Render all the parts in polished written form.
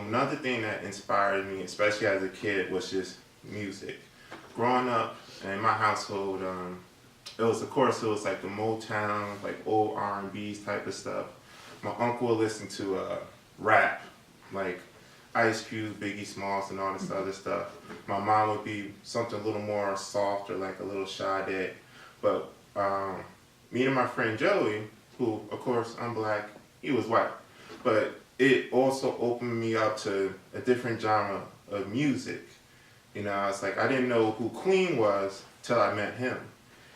another thing that inspired me, especially as a kid, was just music. Growing up in my household, it was, of course, it was like the Motown, like old R&B's type of stuff. My uncle would listen to rap, like Ice Cube, Biggie Smalls, and all this other stuff. My mom would be something a little more softer, like a little Sade. But me and my friend Joey, who, of course, I'm black, he was white. But it also opened me up to a different genre of music. You know, it's like I didn't know who Queen was till I met him.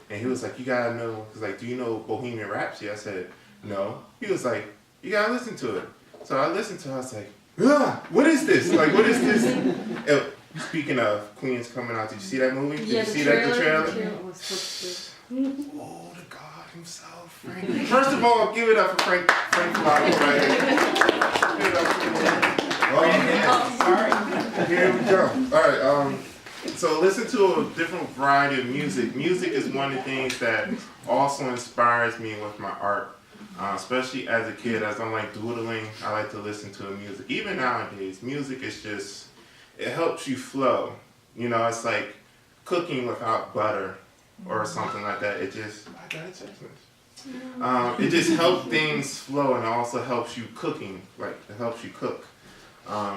And he was like, you gotta know, he's like, do you know Bohemian Rhapsody? I said, no. He was like, you gotta listen to it. So I listened to it, I was like, what is this? Like, what is this? Speaking of Queen's coming out, did you see that movie? Did you see the trailer? Oh, the God himself, Frank. First of all, give it up for Frank Flacco, right here. Give it up for him. Oh, sorry. Here we go. All right. So listen to a different variety of music. Music is one of the things that also inspires me with my art. Especially as a kid, as I'm like doodling, I like to listen to music. Even nowadays, music is just, it helps you flow. You know, it's like cooking without butter or something like that. It just, I got a text message. It just helps things flow, and it also helps you cooking, like it helps you cook.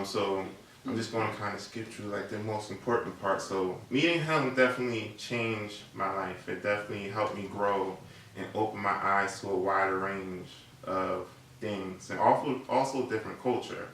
So I'm just going to kind of skip through like the most important part. So meeting him definitely changed my life. It definitely helped me grow and open my eyes to a wider range of things, and also different culture.